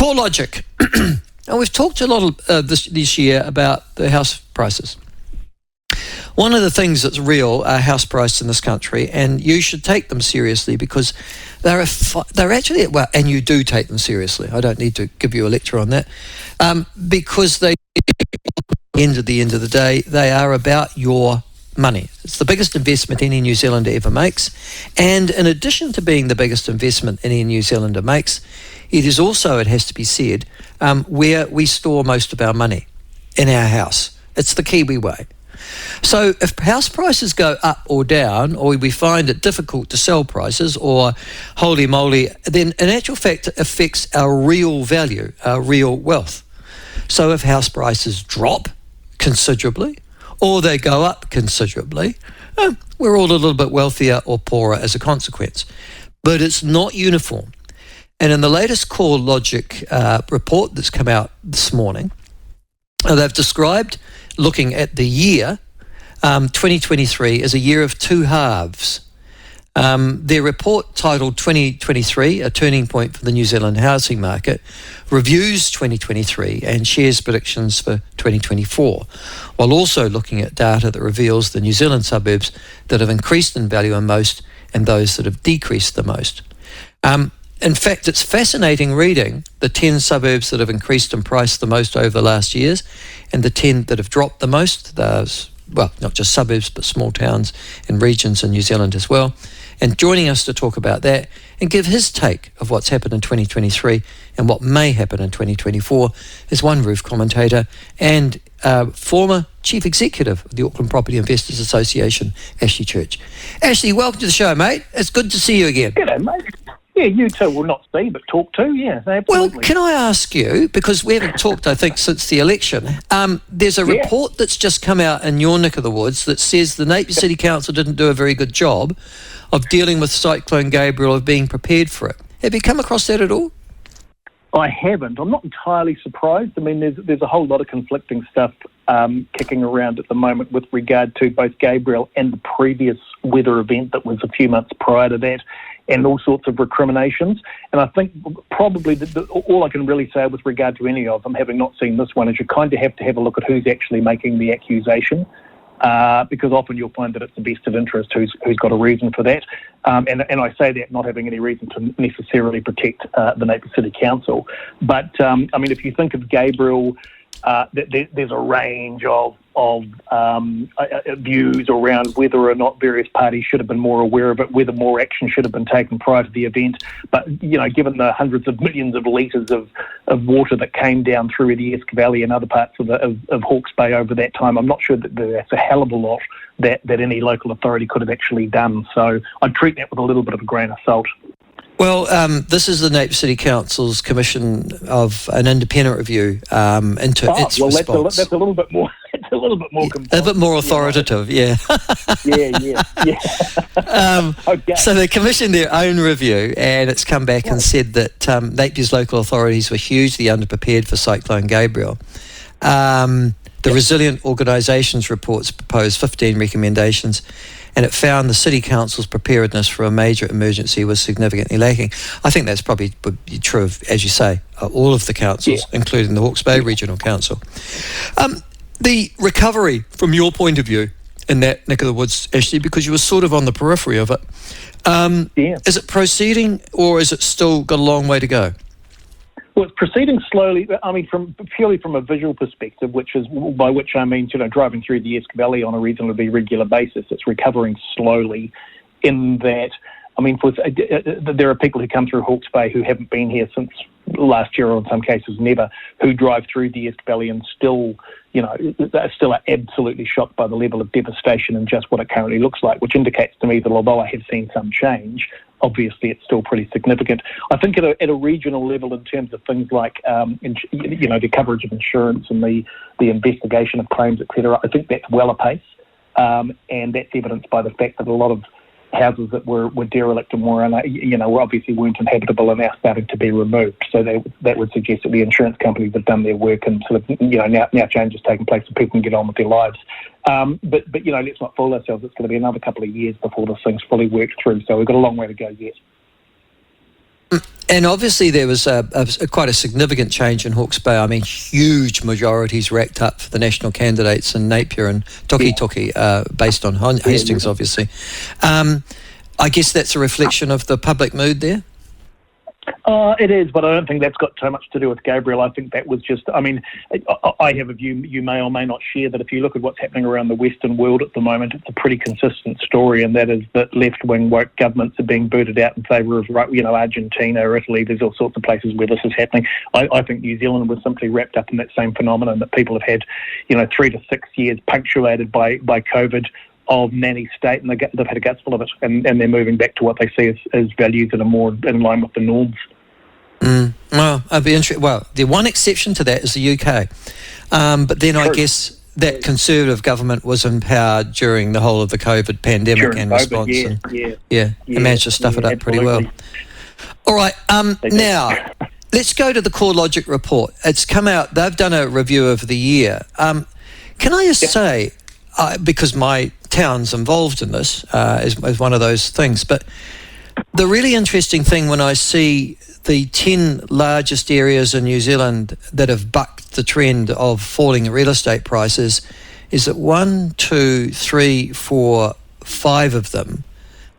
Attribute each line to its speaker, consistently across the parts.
Speaker 1: Core logic. And we've talked a lot this year about the house prices. One of the things that's real are house prices in this country, and you should take them seriously because they're actually, well, and you do take them seriously. I don't need to give you a lecture on that, because they, at the end of the day, they are about your money. It's the biggest investment any New Zealander ever makes, and in addition to being the biggest investment any New Zealander makes, it is also, it has to be said, where we store most of our money, in our house. It's the Kiwi way. So if house prices go up or down, or we find it difficult to sell prices, or holy moly, then in actual fact it affects our real value, our real wealth. So if house prices drop considerably, or they go up considerably, we're all a little bit wealthier or poorer as a consequence. But it's not uniform. And in the latest Core Logic report that's come out this morning, they've described, looking at the year, 2023 as a year of two halves. Their report titled 2023, A Turning Point for the New Zealand Housing Market, reviews 2023 and shares predictions for 2024, while also looking at data that reveals the New Zealand suburbs that have increased in value the most and those that have decreased the most. In fact, it's fascinating reading the 10 suburbs that have increased in price the most over the last years and the 10 that have dropped the most. Those, well, not just suburbs, but small towns and regions in New Zealand as well. And joining us to talk about that and give his take of what's happened in 2023 and what may happen in 2024 is One Roof commentator and former Chief Executive of the Auckland Property Investors Association, Ashley Church. Ashley, welcome to the show, mate. It's good to see you again.
Speaker 2: G'day, mate. Yeah, you too. Well, not see, but talk to. Yeah, absolutely.
Speaker 1: Well, can I ask you, because we haven't talked, I think, since the election, there's a report that's just come out in your neck of the woods that says the Napier City Council didn't do a very good job of dealing with Cyclone Gabriel, of being prepared for it. Have you come across that at all?
Speaker 2: I haven't. I'm not entirely surprised. I mean, there's a whole lot of conflicting stuff kicking around at the moment with regard to both Gabriel and the previous weather event that was a few months prior to that, and all sorts of recriminations. And I think probably all I can really say with regard to any of them, having not seen this one, is you kind of have to have a look at who's actually making the accusation, because often you'll find that it's the vested interest who's got a reason for that. And I say that not having any reason to necessarily protect the Napier City Council. But, I mean, if you think of Gabriel, there's a range of views around whether or not various parties should have been more aware of it, whether more action should have been taken prior to the event. But, you know, given the hundreds of millions of litres of water that came down through the Esk Valley and other parts of Hawke's Bay over that time, I'm not sure that that's a hell of a lot that any local authority could have actually done. So I'd treat that with a little bit of a grain of salt.
Speaker 1: Well, this is the Napier City Council's commission of an independent review into its response.
Speaker 2: That's a little bit more. It's a little bit more.
Speaker 1: A bit more authoritative, yeah.
Speaker 2: Yeah. Okay.
Speaker 1: So they commissioned their own review, and it's come back and said that Napier's local authorities were hugely underprepared for Cyclone Gabriel. The Resilient Organisations reports proposed 15 recommendations, and it found the City Council's preparedness for a major emergency was significantly lacking. I think that's probably would be true of, as you say, all of the councils, including the Hawke's Bay Regional Council. The recovery, from your point of view, in that neck of the woods, Ashley, because you were sort of on the periphery of it, is it proceeding, or is it still got a long way to go?
Speaker 2: Well, it's proceeding slowly. I mean, purely from a visual perspective, by which I mean, driving through the Esk Valley on a reasonably regular basis, it's recovering slowly. In that, I mean, there are people who come through Hawke's Bay who haven't been here since last year, or in some cases never, who drive through the Esk Valley and still are absolutely shocked by the level of devastation and just what it currently looks like, which indicates to me that although I have seen some change, obviously it's still pretty significant. I think at a regional level, in terms of things like the coverage of insurance and the investigation of claims, etc., I think that's well apace, and that's evidenced by the fact that a lot of houses that were derelict and obviously weren't inhabitable are now starting to be removed. So that would suggest that the insurance companies have done their work, and sort of now change is taking place so people can get on with their lives. But let's not fool ourselves. It's going to be another couple of years before this thing's fully worked through. So we've got a long way to go yet.
Speaker 1: And obviously there was quite a significant change in Hawke's Bay. I mean, huge majorities racked up for the national candidates in Napier and Toki, based on Hastings, obviously. I guess that's a reflection of the public mood there?
Speaker 2: It is, but I don't think that's got so much to do with Gabriel. I think that was just, I mean, I have a view you may or may not share that if you look at what's happening around the Western world at the moment, it's a pretty consistent story, and that is that left-wing woke governments are being booted out in favour of, Argentina or Italy. There's all sorts of places where this is happening. I think New Zealand was simply wrapped up in that same phenomenon that people have had, 3 to 6 years punctuated by COVID of nanny state, and they've had a gutsful of it, and they're moving back to what they see as values that are more in line with the norms.
Speaker 1: Well, I'd be interested. Well, the one exception to that is the UK, but then I guess that Conservative government was in power during the whole of the COVID pandemic and response. They managed to stuff it up pretty well. All right, now let's go to the CoreLogic report. It's come out. They've done a review of the year. Can I just say, because my town's involved in this, is one of those things, but the really interesting thing when I see the 10 largest areas in New Zealand that have bucked the trend of falling real estate prices is that 1, 2, 3, 4, 5 of them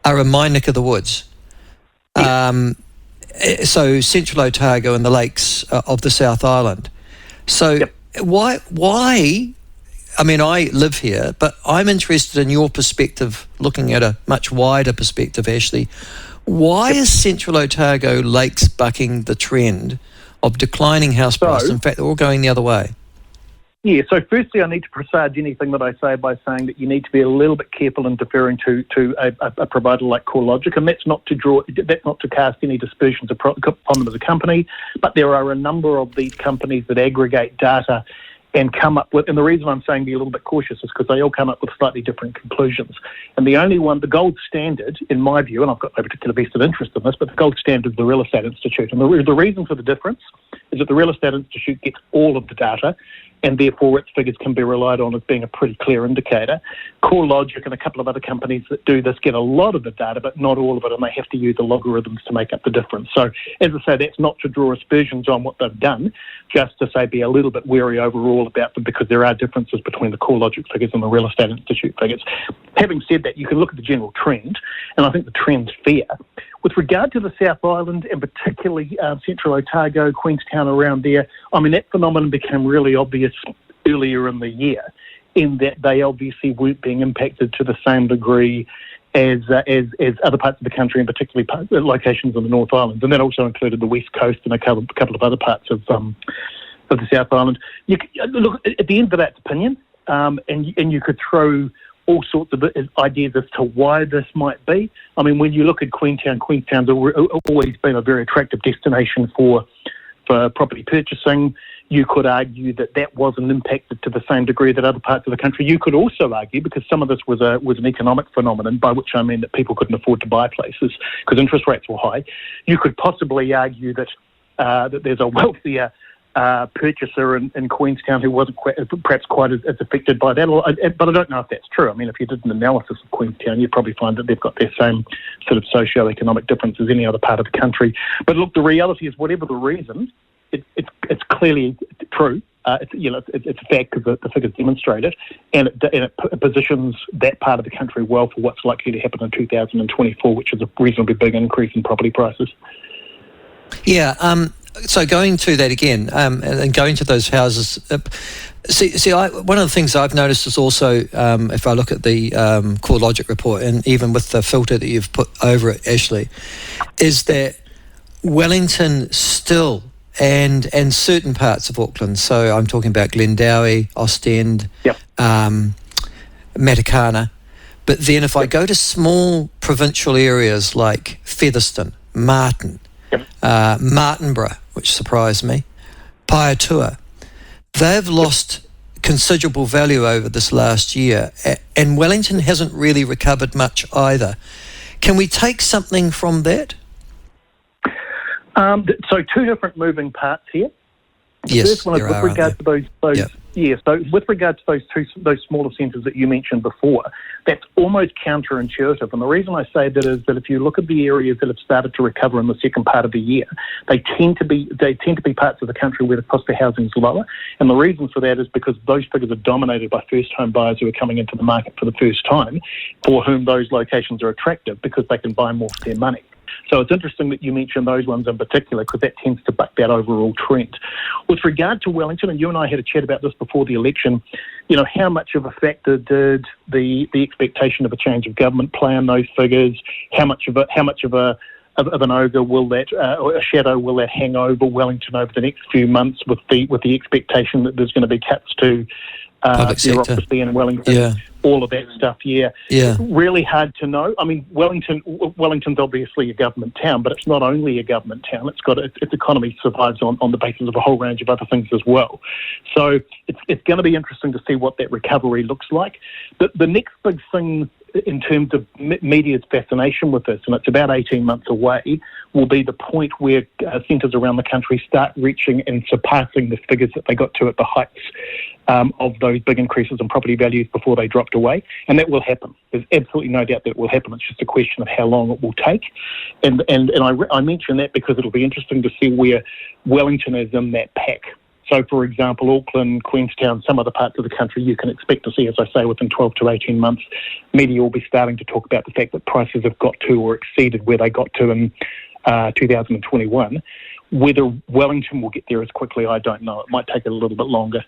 Speaker 1: are in my neck of the woods. So Central Otago and the lakes of the South Island. So why? I mean, I live here, but I'm interested in your perspective, looking at a much wider perspective, Ashley. Why is Central Otago lakes bucking the trend of declining house prices? In fact, they're all going the other way.
Speaker 2: Yeah, so firstly, I need to presage anything that I say by saying that you need to be a little bit careful in deferring to a provider like CoreLogic, and that's not to cast any dispersions upon them as a company, but there are a number of these companies that aggregate data and come up with, and the reason I'm saying be a little bit cautious is because they all come up with slightly different conclusions. And the only one, the gold standard, in my view, and I've got no particular vested interest in this, but the gold standard is the Real Estate Institute. And the reason for the difference is that the Real Estate Institute gets all of the data, and therefore its figures can be relied on as being a pretty clear indicator. CoreLogic and a couple of other companies that do this get a lot of the data, but not all of it, and they have to use the logarithms to make up the difference. So, as I say, that's not to draw aspersions on what they've done, just to say be a little bit wary overall about them, because there are differences between the CoreLogic figures and the Real Estate Institute figures. Having said that, you can look at the general trend, and I think the trend's fair. With regard to the South Island, and particularly Central Otago, Queenstown, around there, I mean, that phenomenon became really obvious earlier in the year, in that they obviously weren't being impacted to the same degree as other parts of the country, and particularly locations on the North Island. And that also included the West Coast and a couple of other parts of the South Island. Look, at the end of that opinion, and you could throw all sorts of ideas as to why this might be. I mean, when you look at Queenstown's always been a very attractive destination for property purchasing. You could argue that wasn't impacted to the same degree that other parts of the country. You could also argue, because some of this was an economic phenomenon, by which I mean that people couldn't afford to buy places because interest rates were high. You could possibly argue that there's a wealthier purchaser in Queenstown who wasn't perhaps quite as affected by that. But I don't know if that's true. I mean, if you did an analysis of Queenstown, you'd probably find that they've got their same sort of socio-economic difference as any other part of the country. But look, the reality is, whatever the reason, it's clearly true. It's a fact because the figures demonstrate it, and it positions that part of the country well for what's likely to happen in 2024, which is a reasonably big increase in property prices.
Speaker 1: Yeah. So going to that again, and going to those houses, one of the things I've noticed is also, if I look at the CoreLogic report, and even with the filter that you've put over it, Ashley, is that Wellington still, and certain parts of Auckland, so I'm talking about Glendowie, Ostend, Matakana, but then if I go to small provincial areas like Featherston, Martin, Martinborough, which surprised me, Paetua, they've lost considerable value over this last year, and Wellington hasn't really recovered much either. Can we take something from that? So 2 different moving parts here. The first one is with regard to
Speaker 2: Yeah, so with regard to those smaller centres that you mentioned before, that's almost counterintuitive. And the reason I say that is that if you look at the areas that have started to recover in the second part of the year, they tend to be parts of the country where the cost of housing is lower. And the reason for that is because those figures are dominated by first home buyers who are coming into the market for the first time, for whom those locations are attractive because they can buy more for their money. So it's interesting that you mentioned those ones in particular because that tends to buck that overall trend. With regard to Wellington, and you and I had a chat about this before the election, how much of a factor did the expectation of a change of government play in those figures? How much of an ogre will that, or a shadow will that hang over Wellington over the next few months with the expectation that there's going to be cuts to bureaucracy in Wellington, all of that stuff, Really hard to know. I mean, Wellington's obviously a government town, but it's not only a government town. Its economy survives on the basis of a whole range of other things as well. So it's going to be interesting to see what that recovery looks like. The next big thing in terms of media's fascination with this, and it's about 18 months away, will be the point where centres around the country start reaching and surpassing the figures that they got to at the heights of those big increases in property values before they dropped away. And that will happen. There's absolutely no doubt that it will happen. It's just a question of how long it will take. And I mention that because it'll be interesting to see where Wellington is in that pack. So, for example, Auckland, Queenstown, some other parts of the country, you can expect to see, as I say, within 12 to 18 months, media will be starting to talk about the fact that prices have got to or exceeded where they got to in 2021. Whether Wellington will get there as quickly, I don't know. It might take a little bit longer.